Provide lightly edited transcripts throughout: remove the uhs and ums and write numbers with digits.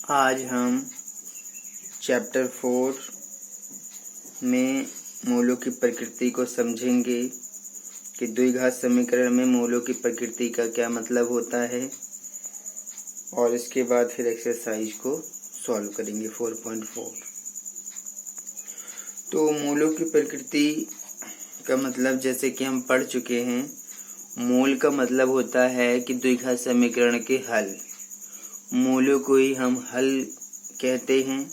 आज हम चैप्टर 4 में मूलों की प्रकृति को समझेंगे कि द्विघात समीकरण में मूलों की प्रकृति का क्या मतलब होता है, और इसके बाद फिर एक्सरसाइज को सॉल्व करेंगे 4.4। तो मूलों की प्रकृति का मतलब जैसे कि हम पढ़ चुके हैं, मूल का मतलब होता है कि द्विघात समीकरण के हल, मूलों को ही हम हल कहते हैं।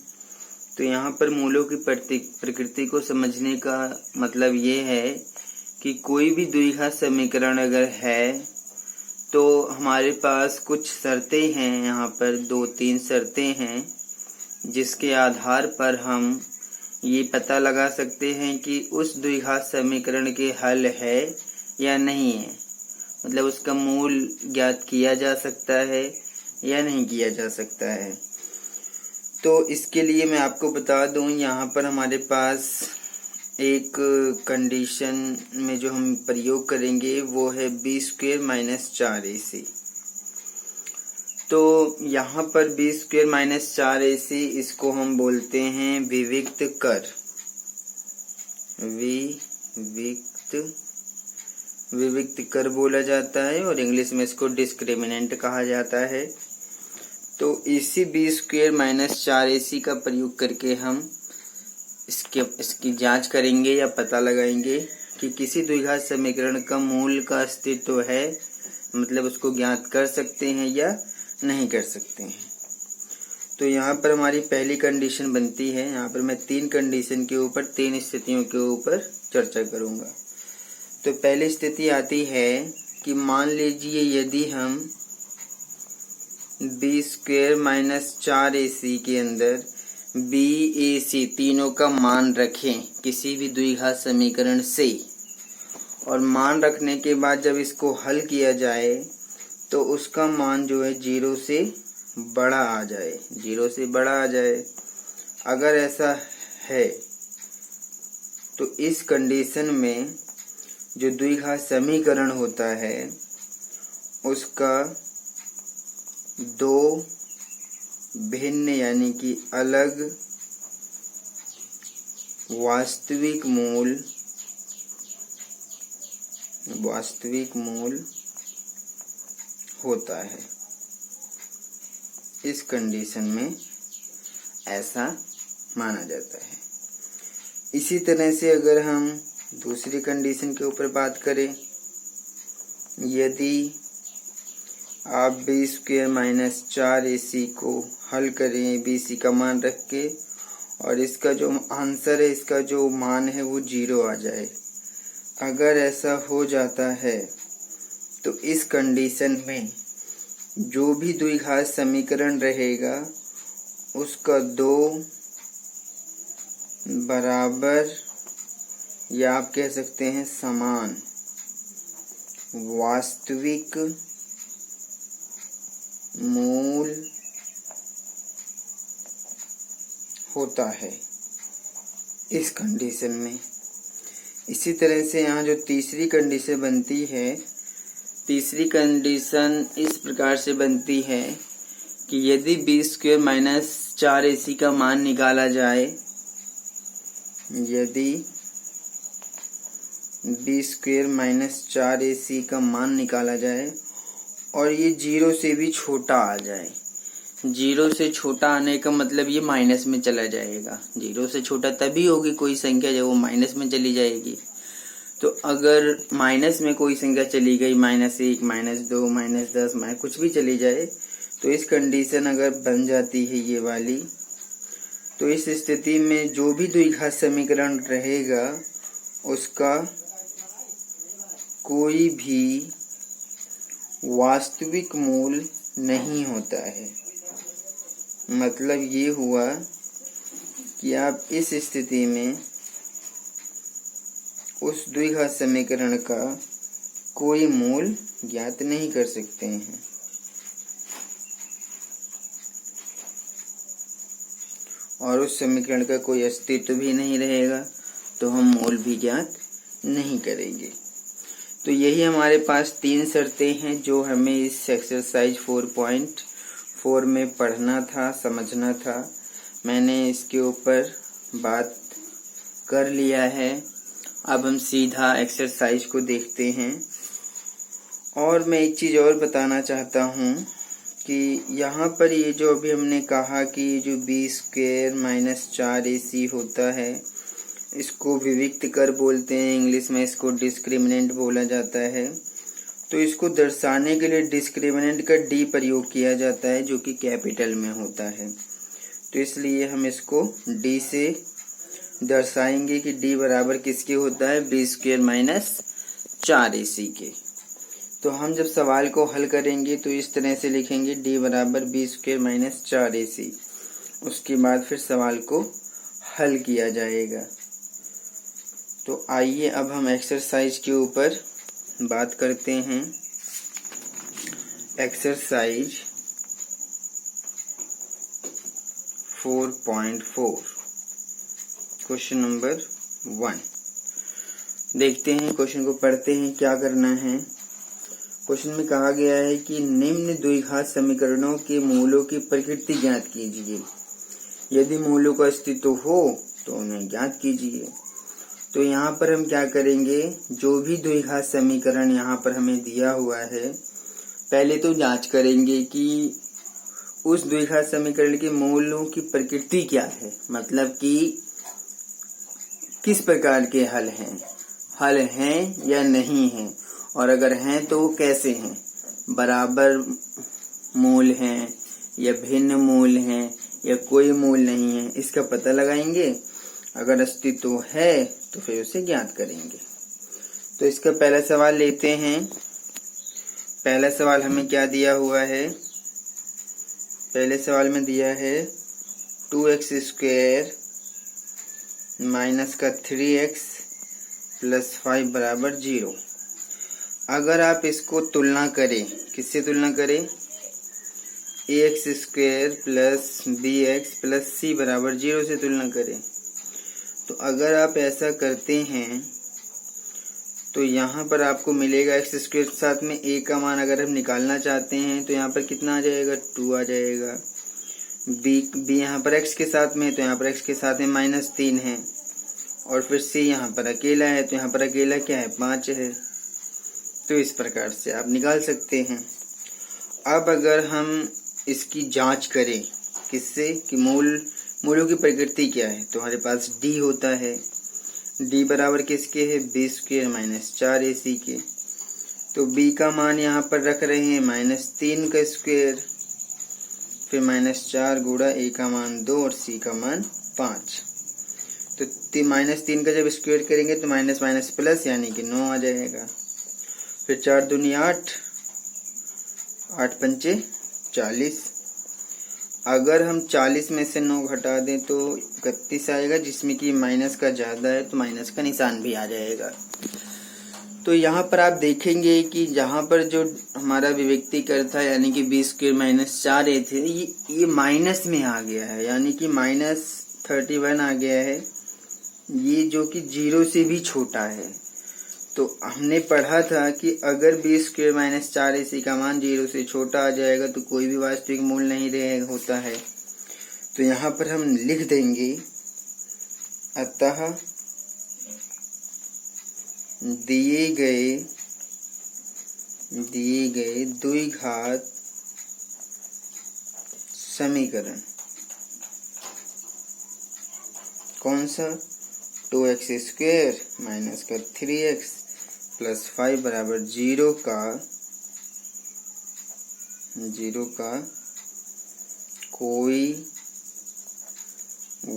तो यहाँ पर मूलों की प्रकृति को समझने का मतलब ये है कि कोई भी द्विघात समीकरण अगर है तो हमारे पास कुछ शर्तें हैं, यहाँ पर 2-3 शर्तें हैं जिसके आधार पर हम ये पता लगा सकते हैं कि उस द्विघात समीकरण के हल है या नहीं है, मतलब उसका मूल ज्ञात किया जा सकता है या नहीं किया जा सकता है। तो इसके लिए मैं आपको बता दूं, यहाँ पर हमारे पास एक कंडीशन में जो हम प्रयोग करेंगे वो है b² - 4ac। तो यहाँ पर b² - 4ac इसको हम बोलते हैं विविक्त कर, विविक्त कर बोला जाता है, और इंग्लिश में इसको डिस्क्रिमिनेंट कहा जाता है। तो इसी b² - 4ac का प्रयोग करके हम इसकी जांच करेंगे या पता लगाएंगे कि किसी द्विघात समीकरण का मूल का अस्तित्व है, मतलब उसको ज्ञात कर सकते हैं या नहीं कर सकते हैं। तो यहाँ पर हमारी पहली कंडीशन बनती है, यहाँ पर मैं 3 कंडीशन के ऊपर 3 स्थितियों के ऊपर चर्चा करूँगा। तो पहली स्थिति आती है कि मान लीजिए यदि हम b² - 4ac के अंदर b, a, c तीनों का मान रखें किसी भी द्विघात समीकरण से, और मान रखने के बाद जब इसको हल किया जाए तो उसका मान जो है 0 से बड़ा आ जाए, 0 से बड़ा आ जाए। अगर ऐसा है तो इस कंडीशन में जो द्विघात समीकरण होता है उसका 2 भिन्न यानी कि अलग वास्तविक मूल होता है। इस कंडीशन में ऐसा माना जाता है। इसी तरह से अगर हम दूसरी कंडीशन के ऊपर बात करें, यदि आप b² - 4ac को हल करें bc का मान रख के, और इसका जो आंसर है, इसका जो मान है वो 0 आ जाए। अगर ऐसा हो जाता है तो इस कंडीशन में जो भी द्विघात समीकरण रहेगा उसका 2 बराबर या आप कह सकते हैं समान वास्तविक मूल होता है इस कंडीशन में। इसी तरह से यहाँ जो तीसरी कंडीशन बनती है, तीसरी कंडीशन इस प्रकार से बनती है कि यदि b² - 4ac का मान निकाला जाए, यदि b² - 4ac का मान निकाला जाए और ये 0 से भी छोटा आ जाए, 0 से छोटा आने का मतलब ये माइनस में चला जाएगा। 0 से छोटा तभी होगी कोई संख्या जब वो माइनस में चली जाएगी। तो अगर माइनस में कोई संख्या चली गई, -1, -2, -10, कुछ भी चली जाए, तो इस कंडीशन अगर बन जाती है ये वाली, तो इस स्थिति में जो भी द्विघात समीकरण रहेगा उसका कोई भी वास्तविक मूल नहीं होता है। मतलब ये हुआ कि आप इस स्थिति में उस द्विघात समीकरण का कोई मूल ज्ञात नहीं कर सकते हैं। और उस समीकरण का कोई अस्तित्व भी नहीं रहेगा, तो हम मूल भी ज्ञात नहीं करेंगे। तो यही हमारे पास 3 शर्तें हैं जो हमें इस एक्सरसाइज 4 में पढ़ना था, समझना था। मैंने इसके ऊपर बात कर लिया है। अब हम सीधा एक्सरसाइज को देखते हैं। और मैं एक चीज़ और बताना चाहता हूँ कि यहाँ पर ये जो अभी हमने कहा कि जो b² - 4ac होता है, इसको विविक्त कर बोलते हैं, इंग्लिश में इसको डिस्क्रिमिनेंट बोला जाता है। तो इसको दर्शाने के लिए डिस्क्रिमिनेंट का डी प्रयोग किया जाता है, जो कि कैपिटल में होता है। तो इसलिए हम इसको डी से दर्शाएंगे कि डी बराबर किसके होता है, b² - 4ac के। तो हम जब सवाल को हल करेंगे तो इस तरह से लिखेंगे d बराबर b² - 4ac। उसके बाद फिर सवाल को हल किया जाएगा। तो आइए अब हम एक्सरसाइज के ऊपर बात करते हैं। एक्सरसाइज 4.4 क्वेश्चन नंबर 1 देखते हैं। क्वेश्चन को पढ़ते हैं, क्या करना है। क्वेश्चन में कहा गया है कि निम्न द्विघात समीकरणों के मूलों की प्रकृति ज्ञात कीजिए। यदि मूलों का अस्तित्व हो तो उन्हें ज्ञात कीजिए। तो यहाँ पर हम क्या करेंगे, जो भी द्विघात समीकरण यहाँ पर हमें दिया हुआ है, पहले तो जांच करेंगे कि उस द्विघात समीकरण के मूलों की प्रकृति क्या है, मतलब कि किस प्रकार के हल हैं या नहीं हैं, और अगर हैं तो कैसे हैं, बराबर मूल हैं या भिन्न मूल हैं या कोई मूल नहीं है, इसका पता लगाएंगे। अगर अस्तित्व है तो फिर उसे ज्ञात करेंगे। तो इसका पहला सवाल लेते हैं। पहला सवाल हमें क्या दिया हुआ है, पहले सवाल में दिया है 2x² - 3x + 5 बराबर 0। अगर आप इसको तुलना करें, किससे तुलना करें, ax² + bx + c बराबर 0 से तुलना करें। तो अगर आप ऐसा करते हैं तो यहाँ पर आपको मिलेगा x² के साथ में a का मान अगर हम निकालना चाहते हैं तो यहाँ पर कितना आ जाएगा, 2 आ जाएगा। b यहाँ पर x के साथ में है तो यहाँ पर x के साथ में -3 है, और फिर c यहाँ पर अकेला है तो यहाँ पर अकेला क्या है, 5 है। तो इस प्रकार से आप निकाल सकते हैं। अब अगर हम इसकी जांच करें, किससे, कि मूलों की प्रकृति क्या है, तो हमारे पास d होता है। d बराबर किसके है, b² - 4ac के। तो b का मान यहाँ पर रख रहे हैं -3 का स्क्वायर, फिर -4 गुणा a का मान 2 और c का मान 5। तो -3 का जब स्क्वायर करेंगे तो माइनस माइनस प्लस यानी कि 9 आ जाएगा। फिर 4 दूनी 8, 8 पंचे 40। अगर हम 40 में से 9 घटा दें तो 31 आएगा, जिसमें कि माइनस का ज़्यादा है तो माइनस का निशान भी आ जाएगा। तो यहाँ पर आप देखेंगे कि जहाँ पर जो हमारा विभक्ति कर था यानी कि b² - 4a थे, ये माइनस में आ गया है, यानी कि -31 आ गया है, ये जो कि 0 से भी छोटा है। तो हमने पढ़ा था कि अगर b² - 4ac का मान 0 से छोटा आ जाएगा तो कोई भी वास्तविक मूल नहीं रहे होता है। तो यहाँ पर हम लिख देंगे, अतः दिए गए द्विघात समीकरण कौन सा, 2x² - 3x + 5 बराबर 0 का कोई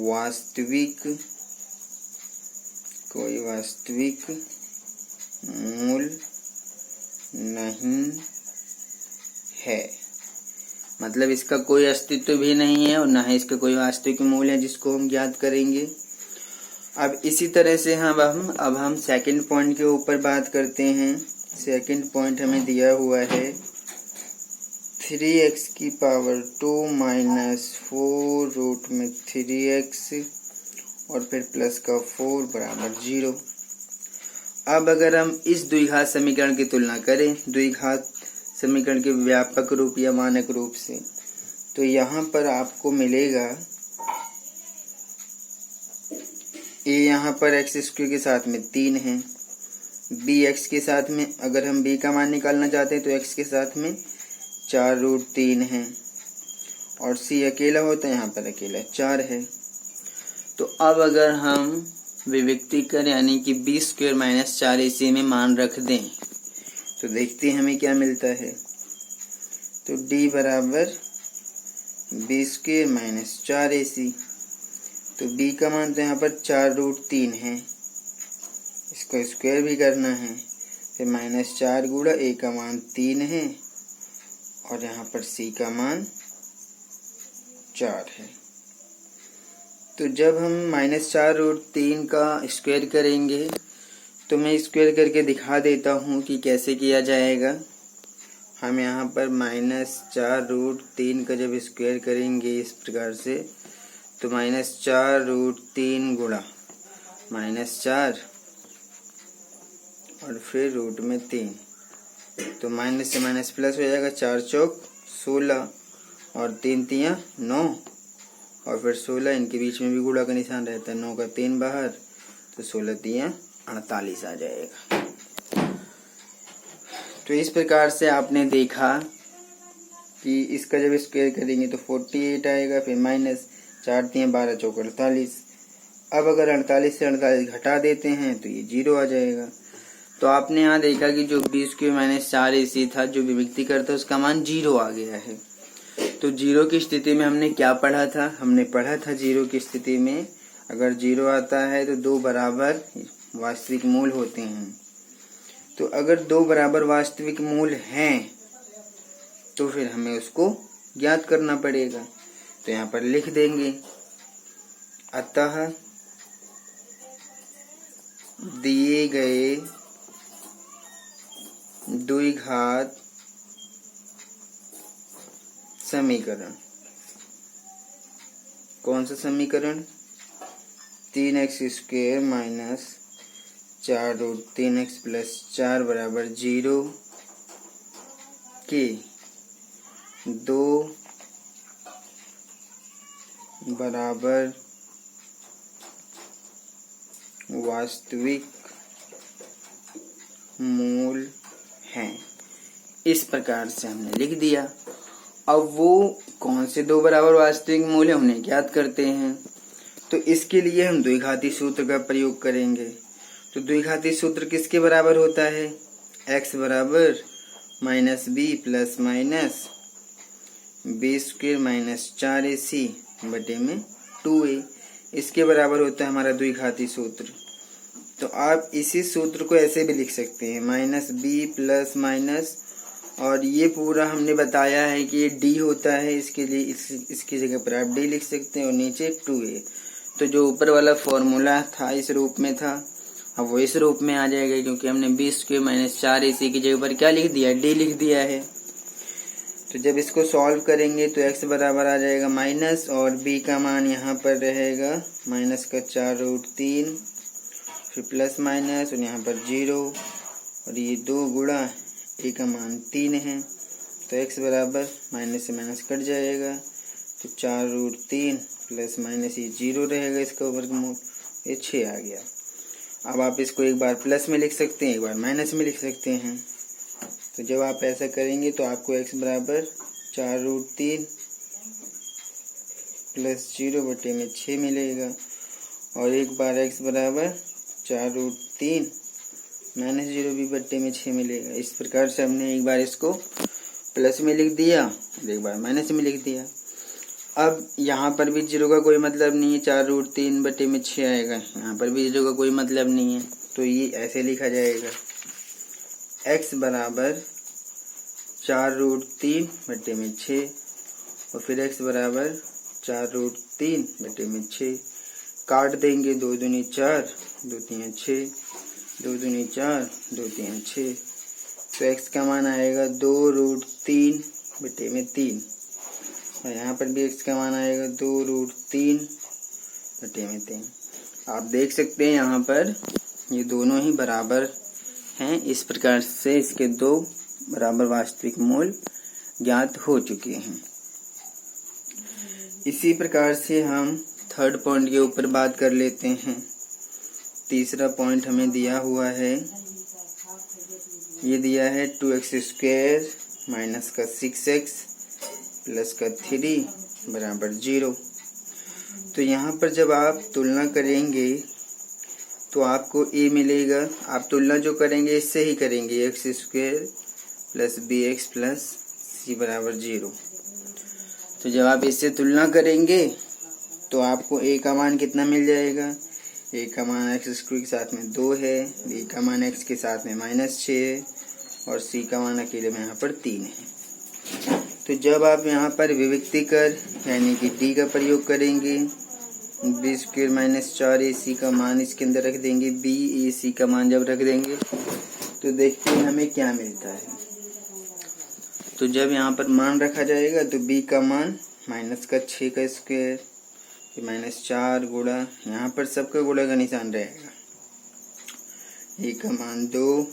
वास्तविक मूल नहीं है, मतलब इसका कोई अस्तित्व भी नहीं है और ना ही इसका कोई वास्तविक मूल है जिसको हम ज्ञात करेंगे। अब इसी तरह से अब हम सेकंड पॉइंट के ऊपर बात करते हैं। सेकंड पॉइंट हमें दिया हुआ है 3x⁻² - 4√3x और फिर प्लस का 4 बराबर 0। अब अगर हम इस द्विघात समीकरण की तुलना करें द्विघात समीकरण के व्यापक रूप या मानक रूप से, तो यहाँ पर आपको मिलेगा ए यहाँ पर एक्स स्क्वायर के साथ में 3 है, बी एक्स के साथ में, अगर हम बी का मान निकालना चाहते हैं तो एक्स के साथ में 4√3 है, और सी अकेला होता है, यहाँ पर अकेला 4 है। तो अब अगर हम विविक्ति करें यानी कि बी स्क्वायर माइनस 4ac में मान रख दें तो देखते हैं हमें क्या मिलता है। तो d बराबर बी स्क्वायर माइनस 4ac, तो b का मान तो यहाँ पर 4√3 है, इसको स्क्वायर भी करना है, फिर -4 गुणा a का मान 3 है और यहाँ पर c का मान 4 है। तो जब हम -4√3 का स्क्वायर करेंगे तो मैं स्क्वायर करके दिखा देता हूँ कि कैसे किया जाएगा। हम यहाँ पर -4√3 का जब स्क्वायर करेंगे इस प्रकार से, तो -4√3 गुणा -4 और फिर रूट में 3, तो माइनस से माइनस प्लस हो जाएगा, 4 चौक 16 और 3 तियाँ 9 और फिर 16, इनके बीच में भी गुणा का निशान रहता है, 9 का 3 बाहर, तो 16 तियाँ 48 आ जाएगा। तो इस प्रकार से आपने देखा कि इसका जब स्क्वायर करेंगे तो 48 आएगा, फिर -4 तियाँ 12 चौक 48। अब अगर 48 से 48 घटा देते हैं तो ये 0 आ जाएगा। तो आपने यहाँ देखा कि जो बी स्क्वायर माइनस 4ac था जो विविक्ति करता उसका मान 0 आ गया है। तो 0 की स्थिति में हमने क्या पढ़ा था? हमने पढ़ा था 0 की स्थिति में अगर 0 आता है तो 2 बराबर वास्तविक मूल होते हैं। तो अगर 2 बराबर वास्तविक मूल हैं तो फिर हमें उसको ज्ञात करना पड़ेगा। तो यहाँ पर लिख देंगे, अतः दिए गए द्विघात समीकरण, कौन सा समीकरण? 3x² माइनस 4√3x प्लस 4 बराबर 0 के 2 बराबर वास्तविक मूल हैं। इस प्रकार से हमने लिख दिया। अब वो कौन से 2 बराबर वास्तविक मूल है उन्हें ज्ञात करते हैं। तो इसके लिए हम द्विघाती सूत्र का प्रयोग करेंगे। तो द्विघाती सूत्र किसके बराबर होता है? x बराबर -b plus minus b square minus 4ac बटे में 2a, इसके बराबर होता है हमारा द्विघाती सूत्र। तो आप इसी सूत्र को ऐसे भी लिख सकते हैं, -b प्लस माइनस, और ये पूरा हमने बताया है कि ये d होता है, इसके लिए इसकी जगह पर आप d लिख सकते हैं और नीचे 2a। तो जो ऊपर वाला फॉर्मूला था इस रूप में था, अब वो इस रूप में आ जाएगा क्योंकि हमने बी स्क्वायर माइनस 4ac की जगह पर क्या लिख दिया? d लिख दिया है। तो जब इसको सॉल्व करेंगे तो x बराबर आ जाएगा माइनस, और b का मान यहाँ पर रहेगा माइनस का 4√3, फिर प्लस माइनस और यहाँ पर 0, और ये 2 गुणा a का मान 3 है, तो x बराबर माइनस से माइनस कट जाएगा, तो 4√3 प्लस माइनस ये 0 रहेगा, इसका वर्गमूल, ये 6 आ गया। अब आप इसको एक बार प्लस में लिख सकते हैं, एक बार माइनस में लिख सकते हैं। तो जब आप ऐसा करेंगे तो आपको x बराबर 4√3 प्लस 0 बटे में 6 मिलेगा, और एक बार x बराबर 4√3 माइनस 0 भी बटे में 6 मिलेगा। इस प्रकार से हमने एक बार इसको प्लस में लिख दिया और एक बार माइनस में लिख दिया। अब यहाँ पर भी 0 का कोई मतलब नहीं है, 4√3 बटे में 6 आएगा, यहाँ पर भी 0 का कोई मतलब नहीं है, तो ये ऐसे लिखा जाएगा, x बराबर 4√3 बटे में 6 और फिर x बराबर 4√3 बटे में 6, काट देंगे, 2 दूनी 4, 2 तियाँ 6, 2 दूनी 4, 2 तियाँ 6, तो x का मान आएगा 2√3 बटे में 3, और यहाँ पर भी x का मान आएगा 2√3 बटे में 3। आप देख सकते हैं यहाँ पर ये दोनों ही बराबर हैं। इस प्रकार से इसके 2 बराबर वास्तविक मूल ज्ञात हो चुके हैं। इसी प्रकार से हम थर्ड पॉइंट के ऊपर बात कर लेते हैं। तीसरा पॉइंट हमें दिया हुआ है, ये दिया है 2x² माइनस का 6x प्लस का 3 बराबर 0। तो यहाँ पर जब आप तुलना करेंगे तो आपको a मिलेगा। आप तुलना जो करेंगे इससे ही करेंगे, x² plus bx plus c बराबर 0। तो जब आप इससे तुलना करेंगे तो आपको a का मान कितना मिल जाएगा, a का मान x² के साथ में 2 है, b का मान x के साथ में -6 है और c का मान अकेले में यहाँ पर 3 है। तो जब आप यहाँ पर विभक्ति कर यानी कि d का प्रयोग करेंगे, b² माइनस 4ac का मान इसके अंदर रख देंगे, bac का मान जब रख देंगे तो देखते हैं हमें क्या मिलता है। तो जब यहाँ पर मान रखा जाएगा तो b का मान माइनस का 6 का स्क्वायर -4 गुणा, यहाँ पर सबका गुणा का निशान रहेगा, a का मान 2,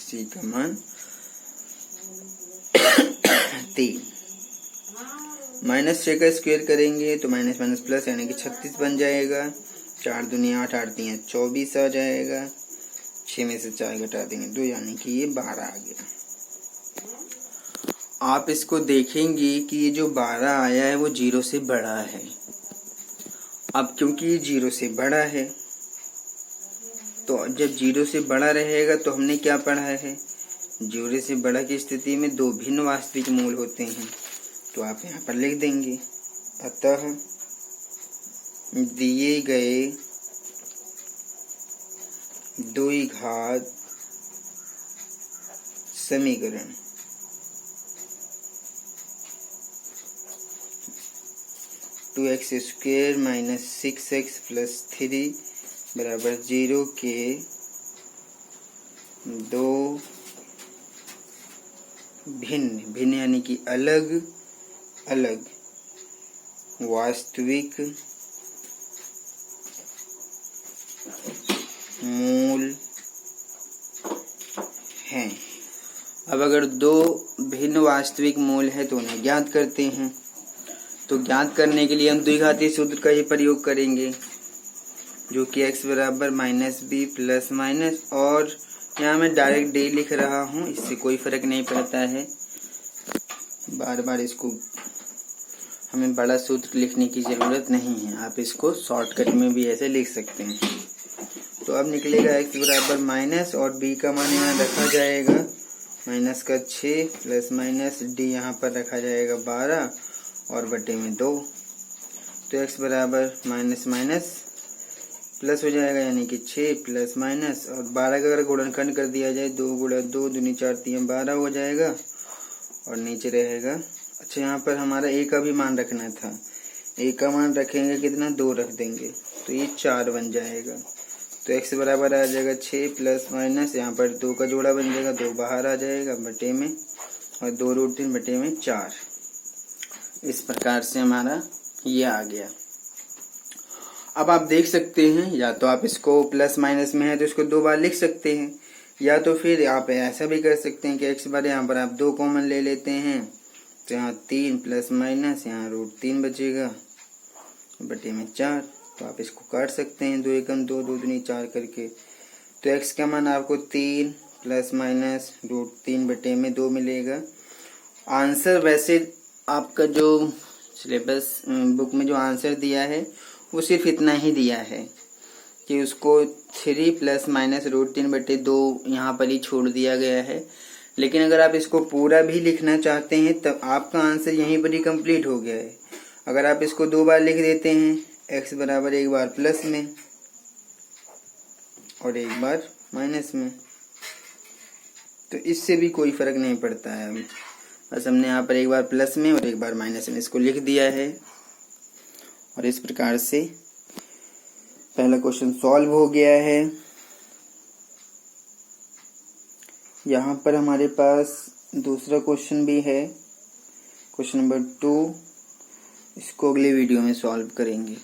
c का मान 3, -6 का स्क्वायर करेंगे तो माइनस माइनस प्लस यानी कि 36 बन जाएगा। 4 दूनी 8, 8 3 24 आ जाएगा। 6 में से 4 घटा देंगे 2 यानी कि ये 12 आ गया। आप इसको देखेंगे कि ये जो 12 आया है वो 0 से बड़ा है। अब क्योंकि ये 0 से बड़ा है तो जब 0 से बड़ा रहेगा तो हमने क्या पढ़ा है, 0 से बड़ा की स्थिति में दो भिन्न वास्तविक मूल होते हैं। तो आप यहाँ पर लिख देंगे, अतः दिए गए द्विघात समीकरण two x square minus 6x plus 3 बराबर 0 के दो भिन्न यानी कि अलग अलग वास्तविक मूल हैं। अब अगर दो भिन्न वास्तविक मूल है तो उन्हें ज्ञात करते हैं। तो ज्ञात करने के लिए हम द्विघातीय सूत्र का ही प्रयोग करेंगे, जो कि x बराबर -b प्लस माइनस, और यहाँ मैं डायरेक्ट d लिख रहा हूँ, इससे कोई फर्क नहीं पड़ता है। बार बार इसको हमें बड़ा सूत्र लिखने की ज़रूरत नहीं है, आप इसको शॉर्टकट में भी ऐसे लिख सकते हैं। तो अब निकलेगा x बराबर माइनस और b का मान यहाँ रखा जाएगा माइनस का 6 प्लस माइनस d यहाँ पर रखा जाएगा 12 और बटे में 2। तो x बराबर माइनस माइनस प्लस हो जाएगा यानी कि 6 प्लस माइनस, और 12 का अगर गुणनखंड कर दिया जाए 2 गुणा 2 दूनी 4 3 12 हो जाएगा और नीचे रहेगा। अच्छा, यहाँ पर हमारा a का भी मान रखना था, a का मान रखेंगे कितना, 2 रख देंगे तो ये 4 बन जाएगा। तो x बराबर आ जाएगा 6 प्लस माइनस, यहाँ पर 2 का जोड़ा बन जाएगा, 2 बाहर आ जाएगा बटे में, और 2√3 बटे में 4। इस प्रकार से हमारा ये आ गया। अब आप देख सकते हैं, या तो आप इसको प्लस माइनस में है तो इसको 2 बार लिख सकते हैं, या तो फिर आप ऐसा भी कर सकते हैं कि x बार यहाँ पर आप 2 कॉमन ले लेते हैं तो यहाँ 3 प्लस माइनस यहाँ √3 बचेगा बटे में 4। तो आप इसको काट सकते हैं, 2 एकम 2 2 दूनी 4 करके। तो x का मान आपको 3 प्लस माइनस √3 बटे में 2 मिलेगा। आंसर वैसे आपका जो सिलेबस बुक में जो आंसर दिया है वो सिर्फ इतना ही दिया है कि उसको 3 प्लस माइनस √3 बटे 2 यहाँ पर ही छोड़ दिया गया है। लेकिन अगर आप इसको पूरा भी लिखना चाहते हैं तब आपका आंसर यहीं पर ही कंप्लीट हो गया है। अगर आप इसको 2 बार लिख देते हैं, x बराबर एक बार प्लस में और एक बार माइनस में, तो इससे भी कोई फर्क नहीं पड़ता है। बस हमने यहाँ पर एक बार प्लस में और एक बार माइनस में इसको लिख दिया है, और इस प्रकार से पहला क्वेश्चन सॉल्व हो गया है। यहाँ पर हमारे पास दूसरा क्वेश्चन भी है, क्वेश्चन नंबर 2। इसको अगले वीडियो में सॉल्व करेंगे।